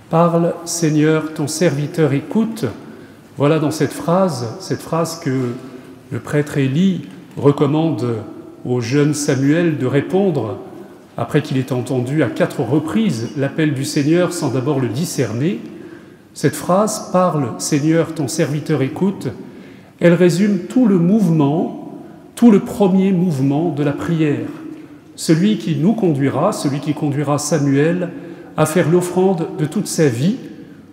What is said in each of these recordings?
Parle, Seigneur, ton serviteur écoute. Voilà dans cette phrase que le prêtre Élie recommande au jeune Samuel de répondre après qu'il ait entendu à 4 reprises l'appel du Seigneur sans d'abord le discerner. Cette phrase, parle, Seigneur, ton serviteur écoute, elle résume tout le mouvement, tout le premier mouvement de la prière. Celui qui nous conduira, celui qui conduira Samuel à faire l'offrande de toute sa vie,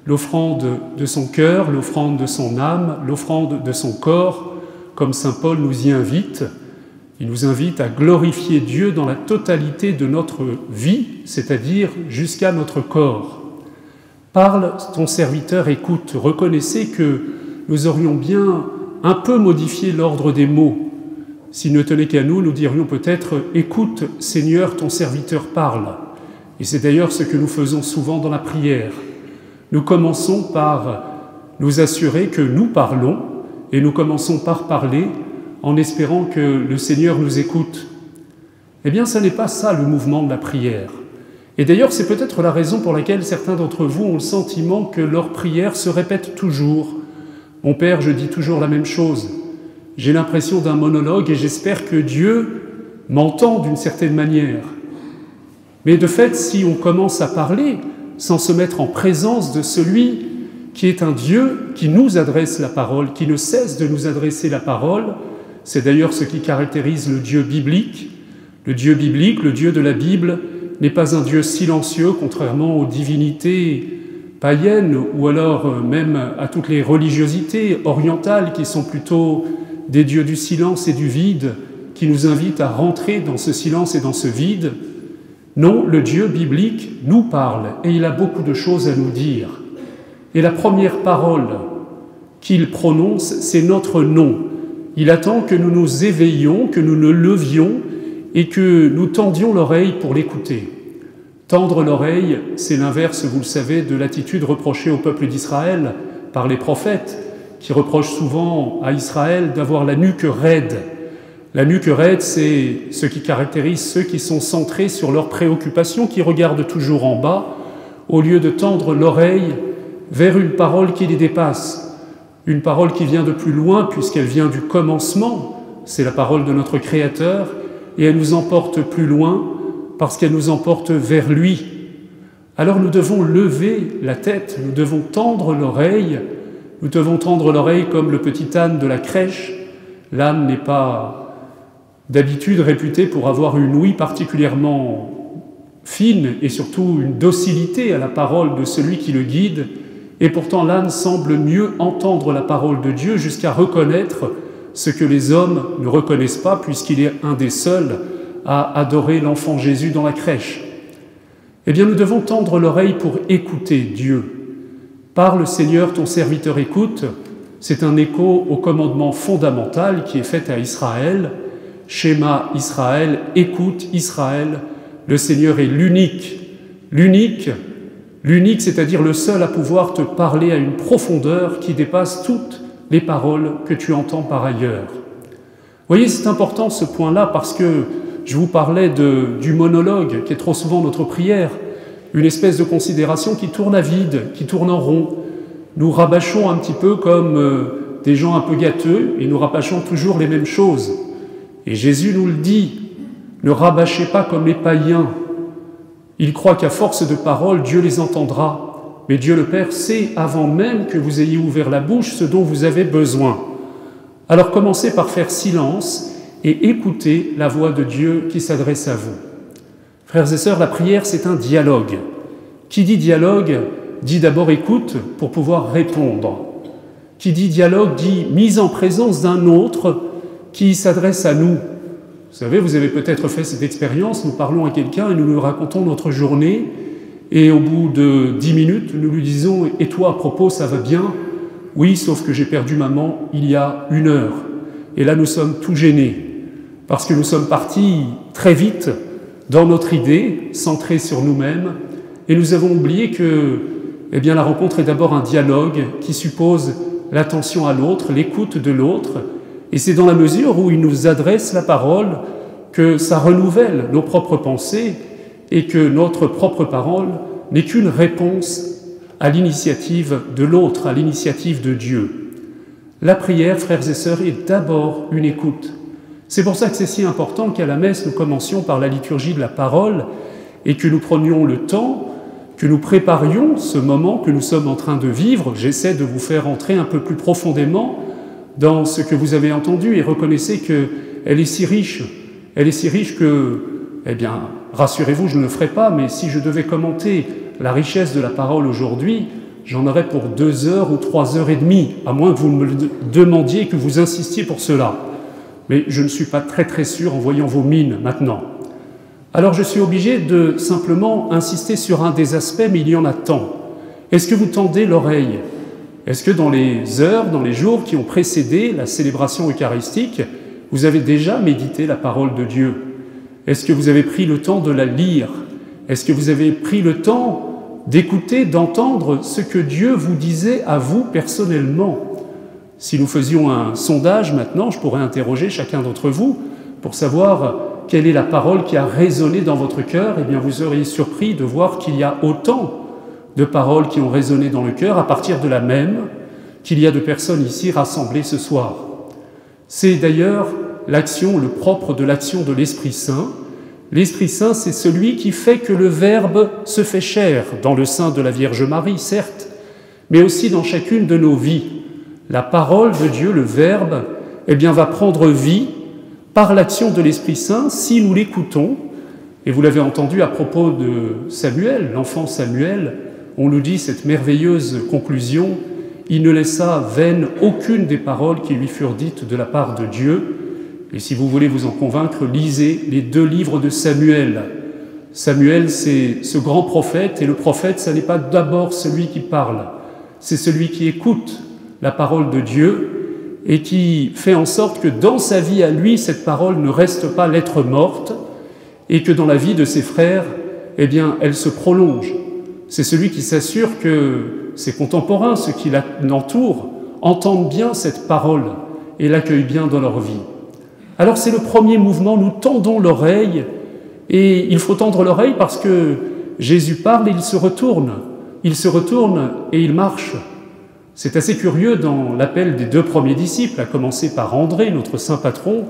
l'offrande de son cœur, l'offrande de son âme, l'offrande de son corps, comme saint Paul nous y invite. Il nous invite à glorifier Dieu dans la totalité de notre vie, c'est-à-dire jusqu'à notre corps. Parle, ton serviteur écoute. Reconnaissez que nous aurions bien un peu modifié l'ordre des mots. S'il ne tenait qu'à nous, nous dirions peut-être « Écoute, Seigneur, ton serviteur parle ». Et c'est d'ailleurs ce que nous faisons souvent dans la prière. Nous commençons par nous assurer que nous parlons, et nous commençons par parler en espérant que le Seigneur nous écoute. Eh bien, ce n'est pas ça le mouvement de la prière. Et d'ailleurs, c'est peut-être la raison pour laquelle certains d'entre vous ont le sentiment que leur prière se répète toujours. « Mon Père, je dis toujours la même chose. J'ai l'impression d'un monologue et j'espère que Dieu m'entend d'une certaine manière. » Mais de fait, si on commence à parler sans se mettre en présence de celui qui est un Dieu qui nous adresse la parole, qui ne cesse de nous adresser la parole, c'est d'ailleurs ce qui caractérise le Dieu biblique. Le Dieu biblique, le Dieu de la Bible, n'est pas un Dieu silencieux, contrairement aux divinités païennes ou alors même à toutes les religiosités orientales qui sont plutôt des dieux du silence et du vide, qui nous invitent à rentrer dans ce silence et dans ce vide. Non, le Dieu biblique nous parle et il a beaucoup de choses à nous dire. Et la première parole qu'il prononce, c'est notre nom. Il attend que nous nous éveillions, que nous nous levions et que nous tendions l'oreille pour l'écouter. Tendre l'oreille, c'est l'inverse, vous le savez, de l'attitude reprochée au peuple d'Israël par les prophètes, qui reprochent souvent à Israël d'avoir la nuque raide. La nuque raide, c'est ce qui caractérise ceux qui sont centrés sur leurs préoccupations, qui regardent toujours en bas, au lieu de tendre l'oreille vers une parole qui les dépasse, une parole qui vient de plus loin puisqu'elle vient du commencement, c'est la parole de notre Créateur, et elle nous emporte plus loin parce qu'elle nous emporte vers lui. Alors nous devons lever la tête, nous devons tendre l'oreille comme le petit âne de la crèche. L'âne n'est pas d'habitude réputé pour avoir une ouïe particulièrement fine et surtout une docilité à la parole de celui qui le guide, et pourtant l'âne semble mieux entendre la parole de Dieu jusqu'à reconnaître ce que les hommes ne reconnaissent pas puisqu'il est un des seuls à adorer l'enfant Jésus dans la crèche. Eh bien, nous devons tendre l'oreille pour écouter Dieu. Parle, Seigneur, ton serviteur écoute. C'est un écho au commandement fondamental qui est fait à Israël. Shema Israël, écoute Israël, le Seigneur est l'unique. L'unique, c'est-à-dire le seul à pouvoir te parler à une profondeur qui dépasse toutes les paroles que tu entends par ailleurs. Vous voyez, c'est important ce point-là parce que je vous parlais du monologue qui est trop souvent notre prière, une espèce de considération qui tourne à vide, qui tourne en rond. Nous rabâchons un petit peu comme des gens un peu gâteux et nous rabâchons toujours les mêmes choses. Et Jésus nous le dit, ne rabâchez pas comme les païens. Ils croient qu'à force de paroles, Dieu les entendra. Mais Dieu le Père sait, avant même que vous ayez ouvert la bouche, ce dont vous avez besoin. Alors commencez par faire silence et écoutez la voix de Dieu qui s'adresse à vous. Frères et sœurs, la prière, c'est un dialogue. Qui dit dialogue, dit d'abord écoute pour pouvoir répondre. Qui dit dialogue, dit mise en présence d'un autre qui s'adresse à nous. Vous savez, vous avez peut-être fait cette expérience, nous parlons à quelqu'un et nous lui racontons notre journée, et au bout de 10 minutes, nous lui disons « Et toi, à propos, ça va bien ?»« Oui, sauf que j'ai perdu maman il y a 1 heure. » Et là, nous sommes tout gênés, parce que nous sommes partis très vite dans notre idée, centrés sur nous-mêmes, et nous avons oublié que la rencontre est d'abord un dialogue qui suppose l'attention à l'autre, l'écoute de l'autre, et c'est dans la mesure où il nous adresse la parole que ça renouvelle nos propres pensées et que notre propre parole n'est qu'une réponse à l'initiative de l'autre, à l'initiative de Dieu. La prière, frères et sœurs, est d'abord une écoute. C'est pour ça que c'est si important qu'à la messe, nous commencions par la liturgie de la parole et que nous prenions le temps, que nous préparions ce moment que nous sommes en train de vivre. J'essaie de vous faire entrer un peu plus profondément dans ce que vous avez entendu et reconnaissez qu'elle est si riche. Elle est si riche que, eh bien, rassurez-vous, je ne le ferai pas, mais si je devais commenter la richesse de la parole aujourd'hui, j'en aurais pour 2 heures ou 3 heures et demie, à moins que vous me le demandiez et que vous insistiez pour cela. Mais je ne suis pas très sûr en voyant vos mines maintenant. Alors je suis obligé de simplement insister sur un des aspects, mais il y en a tant. Est-ce que vous tendez l'oreille? Est-ce que dans les heures, dans les jours qui ont précédé la célébration eucharistique, vous avez déjà médité la parole de Dieu? Est-ce que vous avez pris le temps de la lire? Est-ce que vous avez pris le temps d'écouter, d'entendre ce que Dieu vous disait à vous personnellement? Si nous faisions un sondage maintenant, je pourrais interroger chacun d'entre vous pour savoir quelle est la parole qui a résonné dans votre cœur. Eh bien, vous seriez surpris de voir qu'il y a autant de paroles qui ont résonné dans le cœur à partir de la même qu'il y a de personnes ici rassemblées ce soir. C'est d'ailleurs l'action, le propre de l'action de l'Esprit Saint. L'Esprit Saint, c'est celui qui fait que le Verbe se fait chair dans le sein de la Vierge Marie, certes, mais aussi dans chacune de nos vies. La parole de Dieu, le Verbe, eh bien, va prendre vie par l'action de l'Esprit Saint si nous l'écoutons. Et vous l'avez entendu à propos de Samuel, l'enfant Samuel, on nous dit cette merveilleuse conclusion: il ne laissa vaine aucune des paroles qui lui furent dites de la part de Dieu. Et si vous voulez vous en convaincre, lisez les 2 livres de Samuel. Samuel, c'est ce grand prophète, et le prophète, ce n'est pas d'abord celui qui parle, c'est celui qui écoute la parole de Dieu et qui fait en sorte que dans sa vie à lui, cette parole ne reste pas lettre morte et que dans la vie de ses frères, eh bien, elle se prolonge. C'est celui qui s'assure que ses contemporains, ceux qui l'entourent, entendent bien cette parole et l'accueillent bien dans leur vie. Alors c'est le premier mouvement, nous tendons l'oreille, et il faut tendre l'oreille parce que Jésus parle et il se retourne et il marche. C'est assez curieux dans l'appel des 2 premiers disciples, à commencer par André, notre saint patron,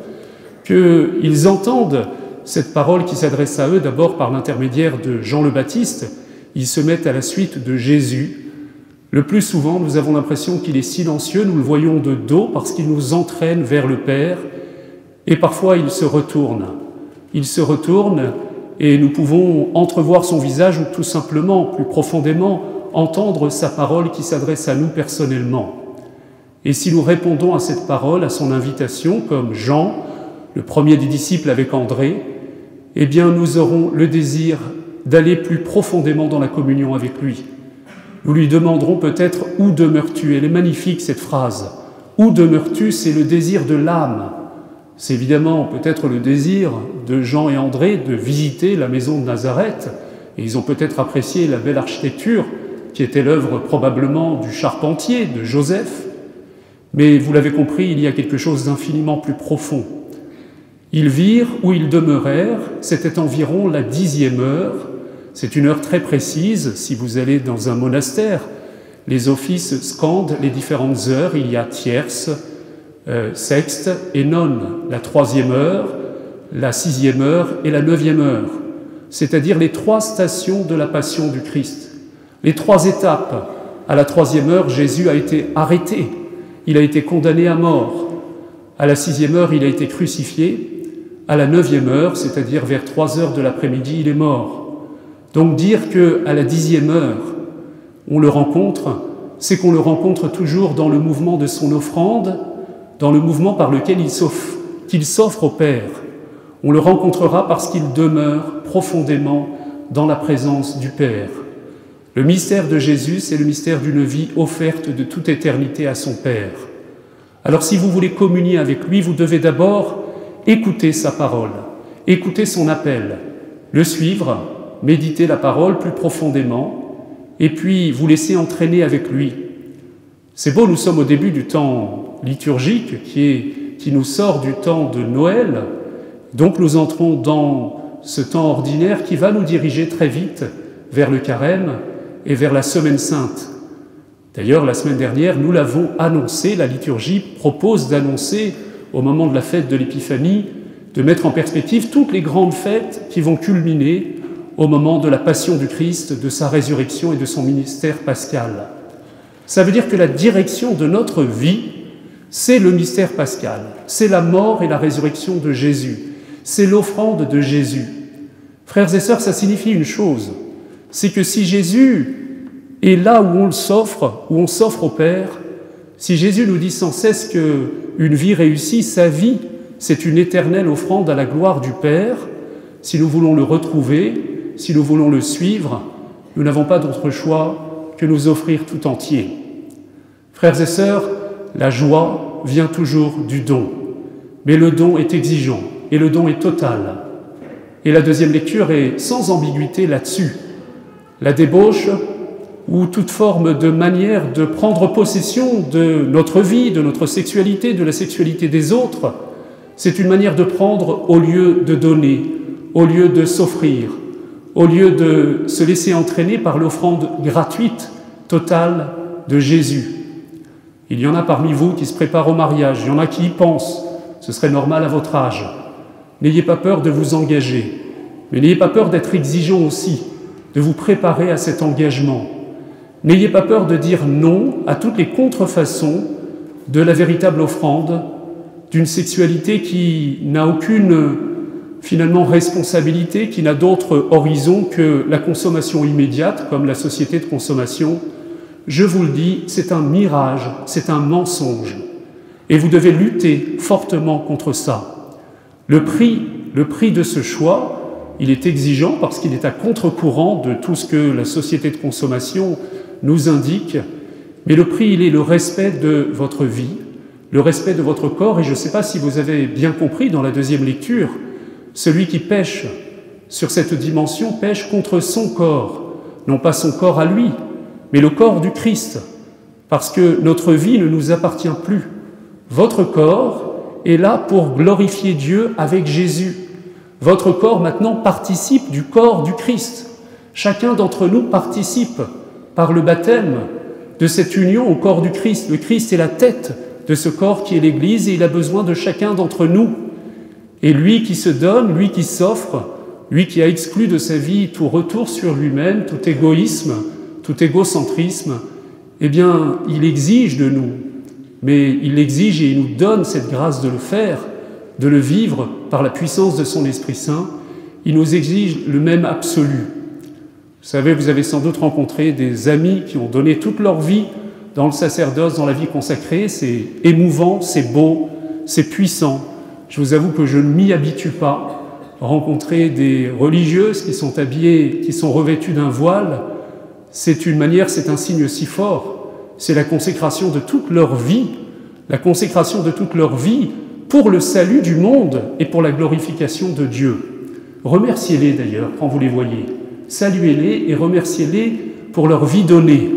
qu'ils entendent cette parole qui s'adresse à eux d'abord par l'intermédiaire de Jean le Baptiste. Ils se mettent à la suite de Jésus. Le plus souvent, nous avons l'impression qu'il est silencieux, nous le voyons de dos parce qu'il nous entraîne vers le Père, et parfois il se retourne. Il se retourne et nous pouvons entrevoir son visage ou tout simplement, plus profondément, entendre sa parole qui s'adresse à nous personnellement. Et si nous répondons à cette parole, à son invitation, comme Jean, le premier des disciples avec André, eh bien nous aurons le désir d'aller plus profondément dans la communion avec lui. Nous lui demanderons peut-être « Où demeures-tu » Elle est magnifique cette phrase. « Où demeures-tu » c'est le désir de l'âme. C'est évidemment peut-être le désir de Jean et André de visiter la maison de Nazareth, et ils ont peut-être apprécié la belle architecture qui était l'œuvre probablement du charpentier, de Joseph. Mais vous l'avez compris, il y a quelque chose d'infiniment plus profond. Ils virent où ils demeurèrent, c'était environ la 10e heure. C'est une heure très précise. Si vous allez dans un monastère, les offices scandent les différentes heures. Il y a tierce, sexte et none, la 3e heure, la 6e heure et la 9e heure. C'est-à-dire les 3 stations de la passion du Christ. Les 3 étapes. À la 3e heure, Jésus a été arrêté. Il a été condamné à mort. À la 6e heure, il a été crucifié. À la 9e heure, c'est-à-dire vers 3 heures de l'après-midi, il est mort. Donc dire qu'à la 10e heure, on le rencontre, c'est qu'on le rencontre toujours dans le mouvement de son offrande, dans le mouvement par lequel qu'il s'offre au Père. On le rencontrera parce qu'il demeure profondément dans la présence du Père. Le mystère de Jésus, c'est le mystère d'une vie offerte de toute éternité à son Père. Alors si vous voulez communier avec lui, vous devez d'abord écouter sa parole, écouter son appel, le suivre, méditer la parole plus profondément, et puis vous laisser entraîner avec lui. C'est beau, nous sommes au début du temps liturgique qui nous sort du temps de Noël, donc nous entrons dans ce temps ordinaire qui va nous diriger très vite vers le carême, et vers la Semaine Sainte. D'ailleurs, la semaine dernière, nous l'avons annoncé, la liturgie propose d'annoncer, au moment de la fête de l'Épiphanie, de mettre en perspective toutes les grandes fêtes qui vont culminer au moment de la passion du Christ, de sa résurrection et de son ministère pascal. Ça veut dire que la direction de notre vie, c'est le mystère pascal, c'est la mort et la résurrection de Jésus, c'est l'offrande de Jésus. Frères et sœurs, ça signifie une chose, c'est que si Jésus est là où on s'offre au Père, si Jésus nous dit sans cesse qu'une vie réussie, sa vie, c'est une éternelle offrande à la gloire du Père, si nous voulons le retrouver, si nous voulons le suivre, nous n'avons pas d'autre choix que nous offrir tout entier. Frères et sœurs, la joie vient toujours du don, mais le don est exigeant et le don est total. Et la deuxième lecture est sans ambiguïté là-dessus. La débauche, ou toute forme de manière de prendre possession de notre vie, de notre sexualité, de la sexualité des autres, c'est une manière de prendre au lieu de donner, au lieu de s'offrir, au lieu de se laisser entraîner par l'offrande gratuite, totale de Jésus. Il y en a parmi vous qui se préparent au mariage, il y en a qui y pensent, ce serait normal à votre âge. N'ayez pas peur de vous engager, mais n'ayez pas peur d'être exigeant aussi, de vous préparer à cet engagement. N'ayez pas peur de dire non à toutes les contrefaçons de la véritable offrande, d'une sexualité qui n'a aucune, finalement, responsabilité, qui n'a d'autre horizon que la consommation immédiate, comme la société de consommation. Je vous le dis, c'est un mirage, c'est un mensonge. Et vous devez lutter fortement contre ça. Le prix de ce choix, il est exigeant parce qu'il est à contre-courant de tout ce que la société de consommation nous indique, mais le prix, il est le respect de votre vie, le respect de votre corps, et je ne sais pas si vous avez bien compris dans la deuxième lecture, celui qui pêche sur cette dimension pêche contre son corps, non pas son corps à lui, mais le corps du Christ, parce que notre vie ne nous appartient plus. Votre corps est là pour glorifier Dieu avec Jésus. Votre corps maintenant participe du corps du Christ. Chacun d'entre nous participe par le baptême de cette union au corps du Christ. Le Christ est la tête de ce corps qui est l'Église et il a besoin de chacun d'entre nous. Et lui qui se donne, lui qui s'offre, lui qui a exclu de sa vie tout retour sur lui-même, tout égoïsme, tout égocentrisme, eh bien, il exige de nous, mais il exige et il nous donne cette grâce de le faire, de le vivre par la puissance de son Esprit Saint. Il nous exige le même absolu. Vous savez, vous avez sans doute rencontré des amis qui ont donné toute leur vie dans le sacerdoce, dans la vie consacrée. C'est émouvant, c'est beau, c'est puissant. Je vous avoue que je ne m'y habitue pas. Rencontrer des religieuses qui sont habillées, qui sont revêtues d'un voile, c'est une manière, c'est un signe si fort. C'est la consécration de toute leur vie, la consécration de toute leur vie pour le salut du monde et pour la glorification de Dieu. Remerciez-les d'ailleurs quand vous les voyez. Saluez-les et remerciez-les pour leur vie donnée.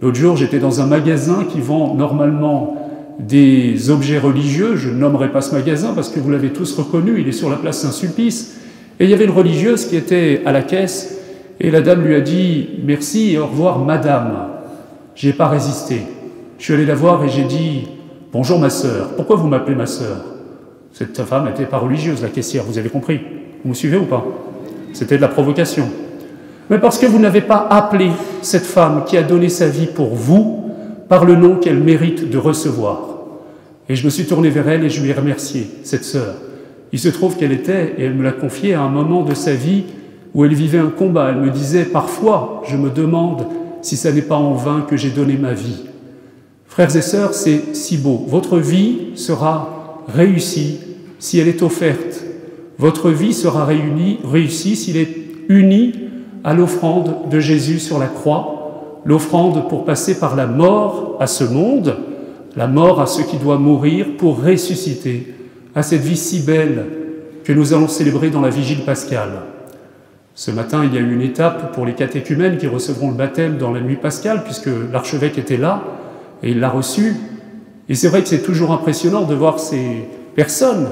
L'autre jour, j'étais dans un magasin qui vend normalement des objets religieux. Je ne nommerai pas ce magasin parce que vous l'avez tous reconnu, il est sur la place Saint-Sulpice. Et il y avait une religieuse qui était à la caisse et la dame lui a dit « Merci et au revoir, madame ». Je n'ai pas résisté. Je suis allé la voir et j'ai dit « Bonjour ma sœur, pourquoi vous m'appelez ma sœur ?» Cette femme n'était pas religieuse, la caissière, vous avez compris. Vous me suivez ou pas? C'était de la provocation. Mais parce que vous n'avez pas appelé cette femme qui a donné sa vie pour vous par le nom qu'elle mérite de recevoir. Et je me suis tourné vers elle et je lui ai remercié, cette sœur. Il se trouve qu'elle était, et elle me l'a confié, à un moment de sa vie où elle vivait un combat. Elle me disait, parfois, je me demande si ça n'est pas en vain que j'ai donné ma vie. Frères et sœurs, c'est si beau. Votre vie sera réussie si elle est offerte. Votre vie sera réussie s'il est uni à l'offrande de Jésus sur la croix, l'offrande pour passer par la mort à ce monde, la mort à ce qui doit mourir pour ressusciter à cette vie si belle que nous allons célébrer dans la vigile pascale. Ce matin, il y a eu une étape pour les catéchumènes qui recevront le baptême dans la nuit pascale, puisque l'archevêque était là et il l'a reçu. Et c'est vrai que c'est toujours impressionnant de voir ces personnes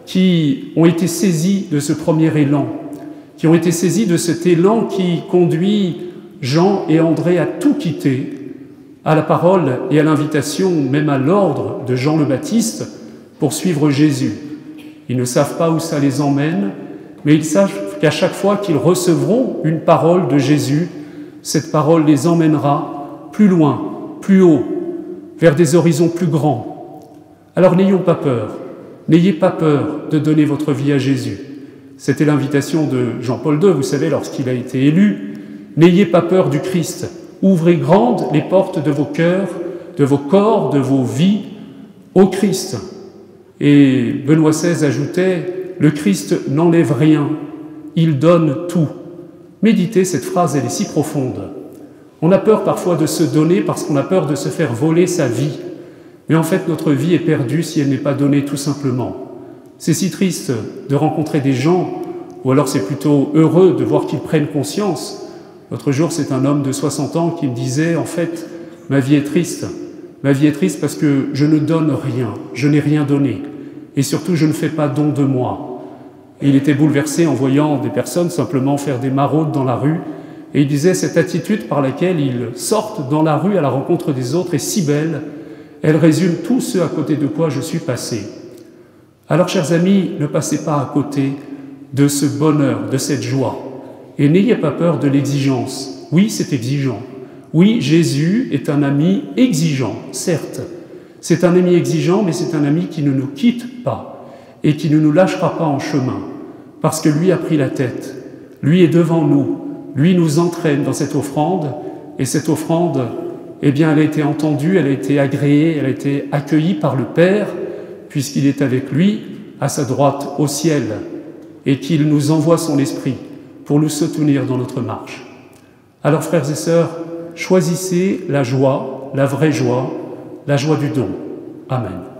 qui ont été saisies de ce premier élan, qui ont été saisies de cet élan qui conduit Jean et André à tout quitter, à la parole et à l'invitation, même à l'ordre de Jean le Baptiste, pour suivre Jésus. Ils ne savent pas où ça les emmène, mais ils savent qu'à chaque fois qu'ils recevront une parole de Jésus, cette parole les emmènera plus loin, plus haut, vers des horizons plus grands. Alors n'ayons pas peur, n'ayez pas peur de donner votre vie à Jésus. C'était l'invitation de Jean-Paul II, vous savez, lorsqu'il a été élu. N'ayez pas peur du Christ. Ouvrez grandes les portes de vos cœurs, de vos corps, de vos vies au Christ. Et Benoît XVI ajoutait, le Christ n'enlève rien, il donne tout. Méditez, cette phrase, elle est si profonde. On a peur parfois de se donner parce qu'on a peur de se faire voler sa vie. Mais en fait, notre vie est perdue si elle n'est pas donnée tout simplement. C'est si triste de rencontrer des gens, ou alors c'est plutôt heureux de voir qu'ils prennent conscience. L'autre jour, c'est un homme de 60 ans qui me disait, en fait, ma vie est triste. Ma vie est triste parce que je ne donne rien, je n'ai rien donné. Et surtout, je ne fais pas don de moi. Et il était bouleversé en voyant des personnes simplement faire des maraudes dans la rue. Et il disait, cette attitude par laquelle ils sortent dans la rue à la rencontre des autres est si belle, elle résume tout ce à côté de quoi je suis passé. Alors, chers amis, ne passez pas à côté de ce bonheur, de cette joie. Et n'ayez pas peur de l'exigence. Oui, c'est exigeant. Oui, Jésus est un ami exigeant, certes. C'est un ami exigeant, mais c'est un ami qui ne nous quitte pas et qui ne nous lâchera pas en chemin, parce que lui a pris la tête. Lui est devant nous. Lui nous entraîne dans cette offrande, et cette offrande, eh bien, elle a été entendue, elle a été agréée, elle a été accueillie par le Père, puisqu'il est avec lui, à sa droite au ciel, et qu'il nous envoie son esprit pour nous soutenir dans notre marche. Alors, frères et sœurs, choisissez la joie, la vraie joie, la joie du don. Amen.